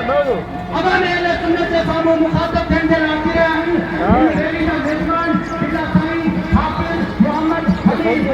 अवाने अहले सुन्नत से सामो मुखातब थियण लाइ आया आहिनि। इन रैली जा मेज़बान बिला साईं हाफ़िज़ मोहम्मद हबीब।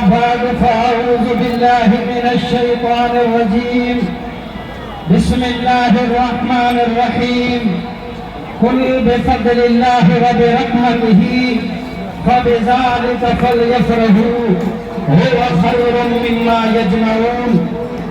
بعد فأعوذ بالله من الشيطان الرجيم. بسم الله الرحمن الرحيم. قل بفضل الله وبرحمته فبذلك فليفرحوا هو خير مما يجمعون.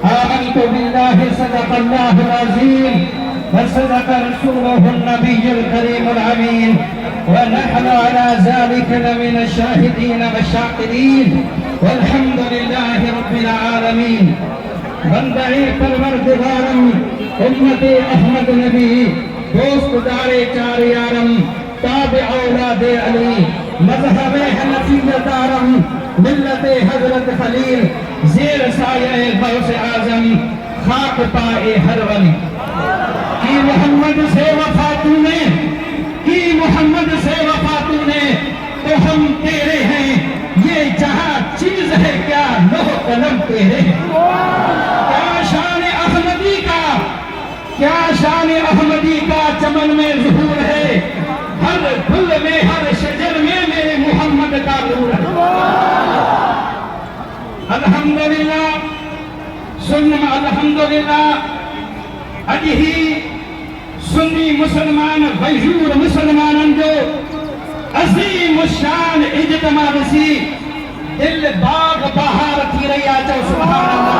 آمنت بالله صدق الله العظيم وصدق رسوله النبي الكريم الأمين ونحن على ذلك لمن الشاهدين والشاكرين والحمد لله رب العالمين. बंदे परवरदिगारम उम्मते अहमद नबी दोस्त दारे चार यारम ताबे औलादे अली मज़हबे हनफियतारम मिल्लते हजरत खलील ज़ेर साये गौसे आज़म खाक पाए हर वली। कि मोहम्मद से वफा तूने, कि मोहम्मद से वफा तूने, तो हम तेरे हैं, ये जहां चीज है क्या लोह कलम तेरे हैं। क्या शान अहमदी का, क्या शान अहमदी का चमन में ज़ुहूर है। हर फूल में हर शजर में मेरे मोहम्मद का नूर है। अल्हम्दुलिल्लाह सुन्ना अल्हम्दुलिल्लाह। अज ही सुन्नी मुसलमान वजूर मुसलमानन जो अजीम शान इज्तिमा ॾिसी दिल बाग बहार थी रही आहे। चओ सुभान अल्लाह।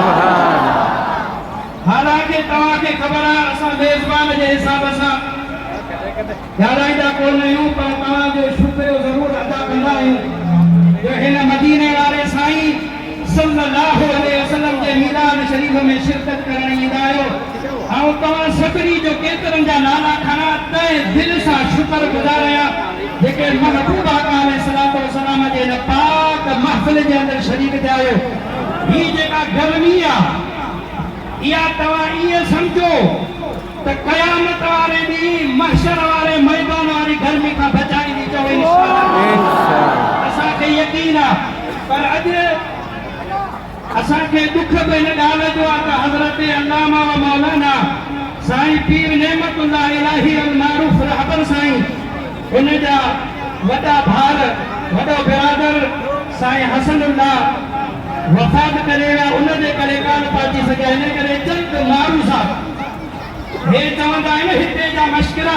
हालांकि तव्हांखे ख़बर आहे असां मेज़बान जे हिसाब सां याराईंदा कोन आहियूं, पर तव्हांजो शुक्रियो ज़रूरु अदा कंदा आहियूं जो हिन मदीने वारे साईं सल्लल्लाहु अलैहि वसल्लम जे मीलाद शरीफ़ में शिरकत करण ईंदा आहियो। ऐं तव्हां सभिनी जो केतिरनि जा नाला खणा तहे दिल सां शुक्र गुज़ार आहियां जेके महबूब आका अलैहिस्सलातु वस्सलाम जे हिन पाक महफ़िल जे अंदरि शरीक थिया आहियो। ही जेका गर्मी आहे इहा तव्हां ईअं सम्झो त क़यामत वारे ॾींहुं महशर वारे मैदान वारी गर्मी खां बचाईंदी। चओ इंशाअल्लाह। असांखे यकीन आहे, पर अॼु असांखे दुख बि हिन ॻाल्हि जो आहे त हज़रत अल्लामा व मौलाना साईं पीर नेमतुल्लाह इलाही अल मारूफ रहबर साईं उन जा वॾा भार वॾो बिरादर साईं हसनुल्लाह वफ़ात करे विया। उन जे करे कान पहुची सघिया। हिन करे चंद माण्हू साहब हे चवंदा आहिनि हिते जा मश्किरा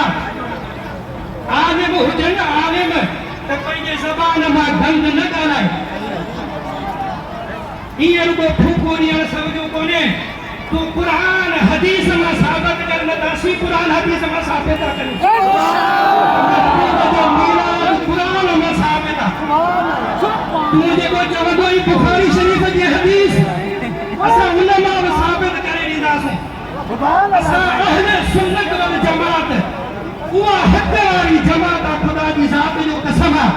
आलिम हुजनि आलिम त पंहिंजे ज़बान मां गंद न ॻाल्हाए। ईअं रुगो फूको ॾियण सम्झो कोन्हे। तूं क़ुरान हदीस मां साबित कर, न त असीं क़ुरान हदीस मां साबित था कयूं। क़ुरान मां साबित आहे। तूं जेको चवंदो ई बुखारी शरीफ़ जी हदीस असां उन मां बि साबित करे ॾींदासीं। असां अहले सुन्नत वल जमात उहा हक़ वारी जमात आहे। ख़ुदा जी ज़ात जो कसम आहे।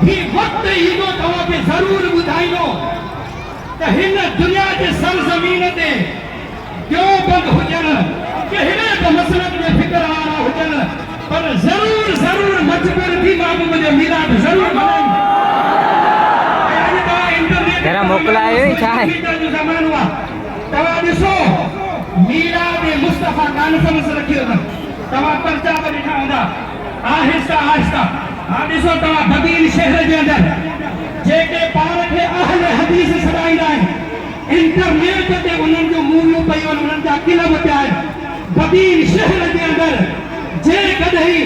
ही वक़्तु ईंदो तव्हांखे ज़रूरु ॿुधाईंदो त हिन दुनिया जे सरज़मीन ते देवबंद हुजनि, कहिड़े बि मसइले जे फिक्र वारा हुजनि, पर ज़रूरु ज़रूरु मजबूर थी महबूब जो मीलाद ज़रूरु मल्हाइनि। तेरा मोकिलायो ई छा आहे? तव्हां ॾिसो मीलाद मुस्तफ़ा कॉन्फ्रेंस रखी अथनि। तव्हां पर्चा बि ॾिठा हूंदा आहिस्ता आहिस्ता। हा ॾिसो तव्हां बदीन शहर जे अंदरि जेके पाण खे अहले हदीस सॾाईंदा आहिनि, इंटरनेट ते उन्हनि जूं मूवियूं पयूं आहिनि, उन्हनि जा किलब पिया आहिनि। बदीन शहर जे अंदरि जेकॾहिं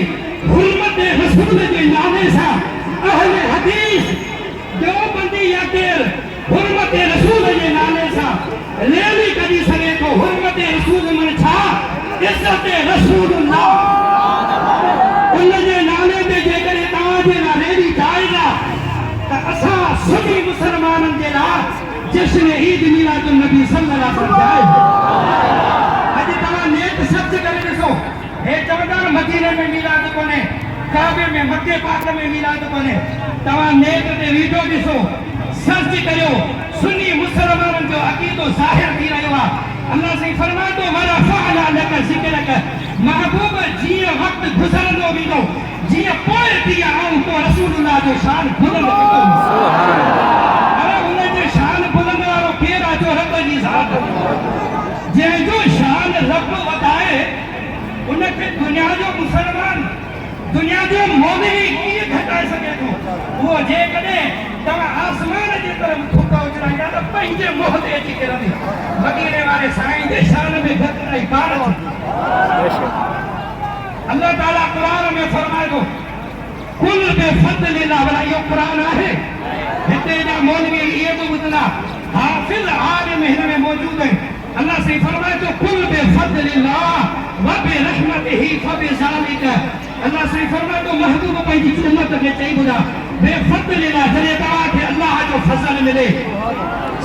हुर्मत रसूल जे नाले सां अहले हदीस देवबंदी या केरु हुर्मत रसूल जे नाले सां रैली कढी सघे थो। हुर्मत रसूल माने छा? इज़्ज़त रसूलुल्लाह। उन जे नाले ते जेकॾहिं तव्हांजे लाइ रैली जाइज़ आहे त असां सुन्नी मुसलमाननि जे लाइ जश्न ईद मीलादुन नबी सल्लल्लाहु अलैहि वसल्लम। अॼु तव्हां नेट सर्च करे ॾिसो। हे चवंदा आहिनि मदीने में मीलाद कोन्हे, काबे में मके पाक में मीलाद कोन्हे। तव्हां नेट ते वीडियो ॾिसो, सर्च करियो। सुन्नी मुसलमाननि जो अक़ीदो ज़ाहिर थी रहियो आहे। अल्लाह साईं फरमातो वरफ़अना लक ज़िक्रक। महबूब जीअं वक़्तु गुज़रंदो वेंदो, जीअं पोइ थी आऊं तो रसूलुल्लाह जो शान बुलंद वेंदो। सुभान अल्लाह। उन मुसलमान दुनिया जो मौलवी कीअं घटाए सघे थो उहो जेकॾहिं तव्हां आसमान जी तरफ़ थुका उछलाईंदा त पंहिंजे मुंहं ते अची किरंदी मदीने वारे साईं जे शान में घटि बार अल्लाह ताला क़ुरान में फरमाए थो कुल बेफज़लिल्लाह भला इहो क़ुरान आहे हिते जा मौलवी इहे बि ॿुधंदा हाफ़िज़ आलिम हिन में मौजूद आहिनि अल्लाह साईं फरमाए थो कुल बेफज़लिल्लाह व बिरहमतिही फबिज़ालिक अल्लाह साईं फरमाए थो महबूब पंहिंजी उम्मत खे चई ॿुधा बेफज़लिल्लाह जॾहिं तव्हांखे अल्लाह जो फज़ल मिले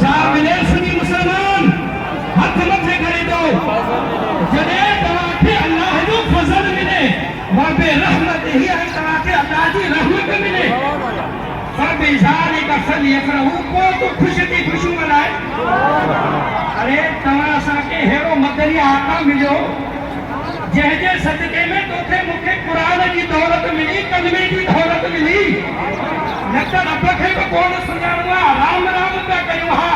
छा मिले सुनी मुसलमान हथ मथे करे दो जॾहिं तव्हांखे अल्लाह जो फज़ल मिले व बिरहमतिही ऐं तव्हांखे अल्लाह जी रहमत मिले फबिज़ालिक फलियफ़रहू को तो ख़ुशी थी ख़ुशियूं मनाए अरे तव्हां असांखे अहिड़ो मदनी आका मिलियो जंहिंजे सदके में तोखे मूंखे क़ुरान जी दौलत मिली कलमे जी दौलत मिली न त रब खे बि कोन सुञाणो आहे राम राम पिया कयूं हा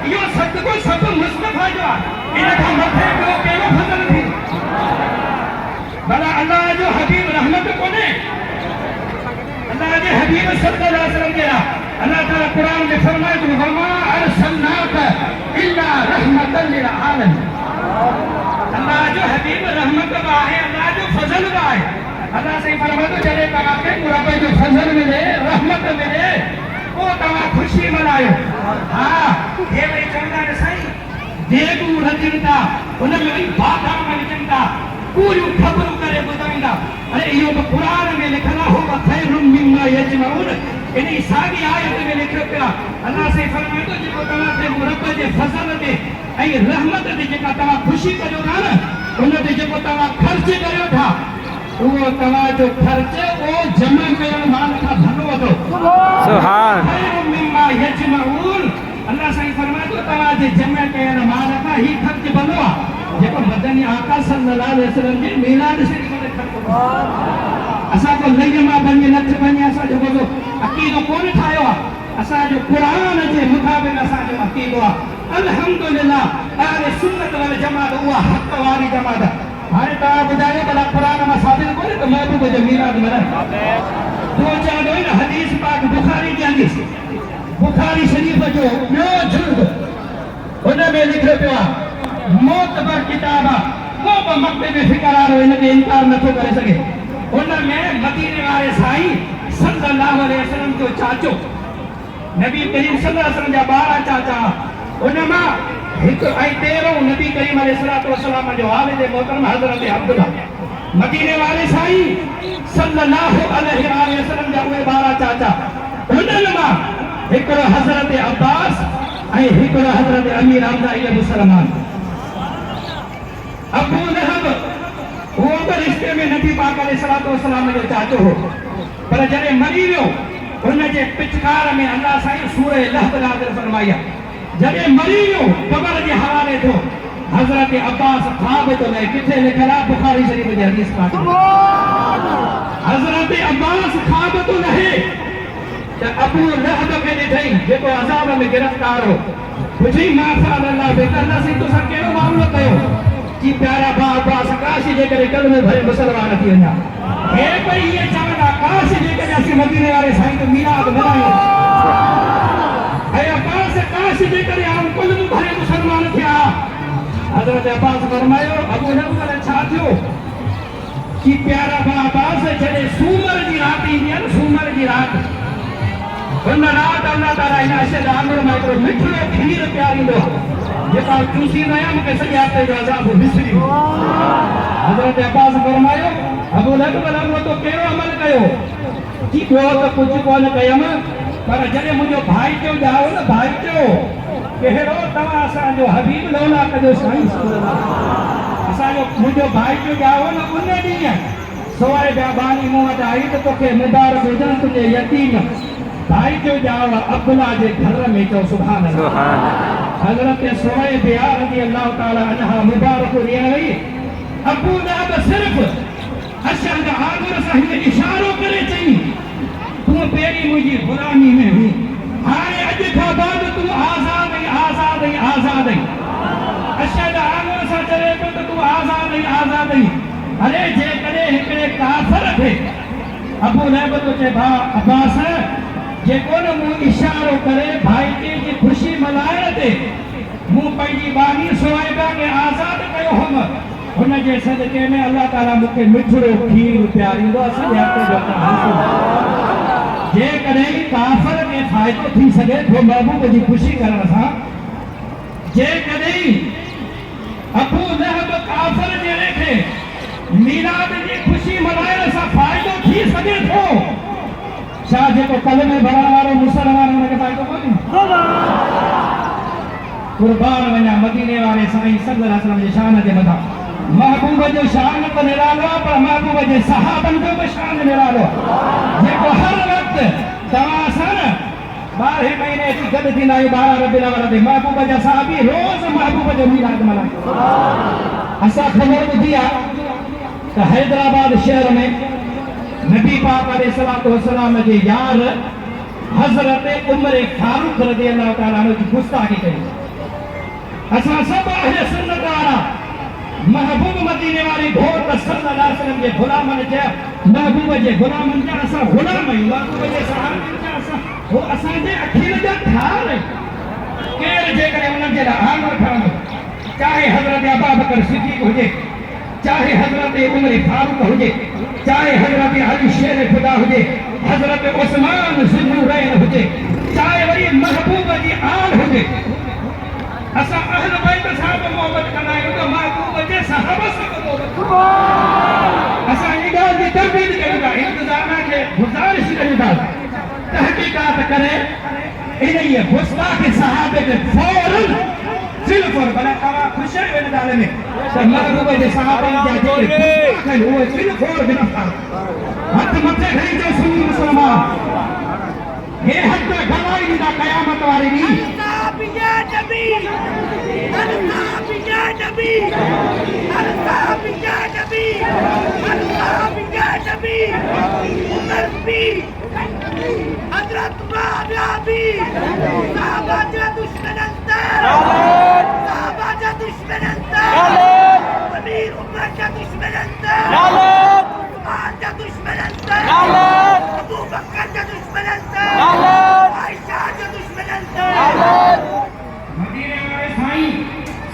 इहो सदको सभु मुस्तफ़ा जो आहे इन खां मथे ॿियो कहिड़ो फज़ल थी भला अल्लाह जो हबीब रहमत कोन्हे अल्लाह जे हबीब सल्लल्लाहु अलैहि वसल्लम जहिड़ा अल्लाह ताला क़ुरान में फरमाए थो वमा अरसलनाक इल्ला रहमतन लिल आलमीन अल्लाह जो हबीब रहमत बि आहे अल्लाह जो फज़ल बि आहे अल्लाह साईं फरमाए थो जॾहिं तव्हांखे रब जो फज़ल मिले रहमत मिले पोइ तव्हां ख़ुशी मल्हायो हा हे वरी चवंदा आहिनि साईं देगूं रचनि था हुन में वरी बादाम विझनि था पूरियूं ख़बरूं करे ॿुधाईंदा अरे इहो बि क़ुरान में लिखियलु आहे हुव ख़ैरुम मिम्मा यजमऊन इन साॻी आयत में लिखियो पियो आहे अल्लाह साईं फरमाए थो जेको तव्हांखे रब जे फज़ल ते ऐं रहमत ते जेका तव्हां ख़ुशी करियो था न उन ते जेको तव्हां ख़र्च करियो था उहो तव्हांजो ख़र्च उहो जमा कयल माल खां भलो वधो सुभान ख़ैरुम मिम्मा यजमऊन अल्लाह साईं फरमाए थो तव्हांजे जमा कयल माल खां ही ख़र्च भलो आहे जेको मदनी आका सल्लल्लाहु अलैहि वसल्लम जे मीलाद शरीफ़ में ख़र्च असांजो लई मां वञे नथ वञे असांजो को अक़ीदो कोन ठाहियो आहे असांजो क़ुरान जे मुताबिक़ असांजो अक़ीदो आहे अल्हम्दुलिल्लाह अहले सुन्नत वल जमात उहा हक़ वारी जमात हाणे तव्हां ॿुधायो भला क़ुरान मां साबित कोन्हे त महबूब जो मीलाद मल्हाए तो चवंदो न हदीस पाक बुखारी जी हदीस बुखारी शरीफ़ जो ॿियो जुल्द हुन में लिखियो पियो आहे मोतबर किताब आहे को बि मक़्तब फ़िक्र वारो हिनखे इनकार नथो करे सघे हुन में मदीने वारे साईं सल्लल्लाहु अलैहि वसल्लम जो चाचो नबी करीम सल्लल्लाहु अलैहि वसल्लम जा 12 चाचा हुन मां हिकु ऐं 13 नबी करीम अलैहिस्सलातु वस्सलाम जो वालिद मोहतरम हज़रत अब्दुल्ला मदीने वारे साईं सल्लल्लाहु अलैहि वसल्लम जा उहे 12 चाचा हुननि मां हिकिड़ो हज़रत अब्बास ऐं हिकिड़ो हज़रत अमीर हमज़ा इहे मुसलमान अबू लहब वो बि रिश्ते में नबी पाक अलैहिस्सलातु वस्सलाम जो चाचो हो पर जॾहिं मरी वियो हुन जे पिचकार में अल्लाह साईं सूरह लहब नाज़िल फरमाई आहे जॾहिं मरी वियो क़बर जे हवाले थियो हज़रत अब्बास ख़्वाब थो लहे किथे लिखियलु आहे बुखारी शरीफ़ जे हदीस पाक में हज़रत अब्बास ख़्वाब थो लहे त अबू लहब खे ॾिठई जेको अज़ाब में गिरफ़्तार हो पुछई मां फ़अल अल्लाह बिक अल्लाह साईं तोसां कहिड़ो मामलो कयो जी प्यारा भाउ अब्बास काश जे करे कलमे भरे मुसलमान थी वञा हे भई इहे चवंदा काश जे करे असीं मदीने वारे साईं जो मीलाद मल्हायूं ऐं अब्बास काश जे करे आऊं कलमो भरे मुसलमान थिया हज़रत अब्बास फरमायो अबू लहब छा थियो कि प्यारा भाउ अब्बास जॾहिं सूमर जी राति ईंदी आहे न सूमर जी राति हुन राति अल्लाह ताला हिन अशद आंगुर मां हिकिड़ो मिठो खीर पियारींदो आहे जेका चूसींदो आहियां मूंखे सॼे हफ़्ते जो अज़ाब विसरी वियो हज़रत अब्बास फरमायो अबू लहब तो कहिड़ो अमल कयो जी ॿियो त कुझु कोन कयमि पर जॾहिं मुंहिंजो भाई चयो ॼाओ न भाई चयो कहिड़ो तव्हां असांजो हबीब लौला कजो साईं असांजो मुंहिंजो भाई चयो ॼाओ न उन ॾींहुं सवाइ ॿिया बानी मूं वटि आई त तोखे मुबारक हुजनि तुंहिंजे यतीम भाई जो ॼाओ अब्दुल्ला जे घर में चओ सुभान अल्लाह हज़रत सुहैब रज़ी अल्लाह ताला अन्हा मुबारक ॾियण वई अबू लहब सिर्फ़ अशद आंगुर सां हिन इशारो करे चई तूं पहिरीं मुंहिंजी गुलामी में हुई हाणे अॼु खां बाद तूं आज़ाद आई आज़ाद आई आज़ाद आई अशद आंगुर सां चवे पियो त तूं आज़ाद आई अरे जे कॾहिं हिकिड़े काफ़िर खे अबू लहब तो चे भा अब्बास जेको न मूं इशारो करे भाईचे जी ख़ुशी मल्हाइण ते मूं पंहिंजी बानी सुहाइबा खे आज़ाद कयो हुअमि हुन जे सदके में अल्लाह ताला मूंखे मिठड़ो खीर पियारींदो असांजे हक़ जो जे कॾहिं काफ़िर खे फ़ाइदो थी सघे थो महबूब जी ख़ुशी करण सां जे कॾहिं अबू लहब काफ़िर जहिड़े खे मीलाद जी ख़ुशी मल्हाइण सां फ़ाइदो थी सघे थो छा जेको कलमे भरण वारो मुसलमान हुनखे फ़ाइदो कोन्हे कुर्बान वञा मदीने वारे साईं सल्लल्लाहु अलैहि वसल्लम जी शान जे मथां महबूब जो शान त निरालो आहे पर महबूब जे सहाबनि जो बि शान निरालो आहे जेको हर वक़्तु तव्हां सां न 12 महीने अची गॾु थींदा आहियूं 12 रबीउल अव्वल ते महबूब जा सहाबी रोज़ महबूब जो मीलाद मल्हाईंदा असां ख़बर ॿुधी आहे त हैदराबाद शहर में नबी पाक अलैहिस्सलातु वस्सलाम जे यार हज़रत उमर फारूक रज़ियल्लाहु ताला अन्हु जी गुस्ताखी कई असां सभु अहले सुन्नत वारा महबूब मदीने वारी घोट सल्लल्लाहु अलैहि वसल्लम जे गुलामनि जा महबूब जे गुलामनि जा असां गुलाम आहियूं महबूब जे सहाबनि जा असां हो असांजे अखियुनि जा ठार केरु जेकॾहिं उन्हनि जे लाइ आमर खणंदो चाहे हज़रत अबू बकर सिद्दीक़ हुजे चाहे हज़रत उमर फारूक हुजे चाहे हज़रत अली शेर खुदा हुजे हज़रत उस्मान ज़ुन्नुरैन हुजे चाहे वरी महबूब जी आल हुजे असां अहल बैत सां बि मोहबत कंदा आहियूं त महबूब जे सहाबा सां बि मोहबत असां इन ॻाल्हि जी तरबीत कयूं था इंतज़ाम खे गुज़ारिश कयूं था तहक़ीक़ात करे इन ये गुस्ताख़ सहाबे खे फौरन सिर्फ़ भला तव्हां ख़ुशि आहियो इन ॻाल्हि में त महबूब जे सहाबनि जा जेके गुस्ताख़ आहिनि उहे सिर्फ़ और गिरफ़्तार हथ मथे खणी अचो सुन्नी मुसलमान हे हथ गवाही ॾींदा क़यामत वारे ॾींहुं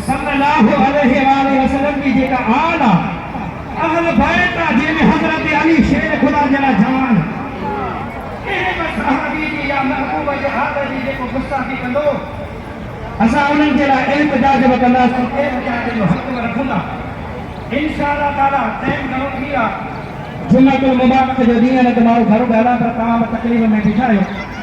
सल्लल्लाहु अलैहि वसल्लम की जेका आल आहे अहल बैत आहे जंहिंमें हज़रत अली शेर खुदा जहिड़ा जवान कंहिं सहाबी जी या महबूब जे हाल जी जेको गुस्ताखी कंदो असां उन्हनि जे लाइ एहतिजाज बि कंदासीं एहतिजाज जो हक़ रखंदा इंशाअल्लाह ताला टाइम घणो थी आहे जुम्मतुल मुबारक जो ॾींहुं न त माण्हू घरो ॻाल्हाए पर तव्हां बि तकलीफ़ में बीठा आहियो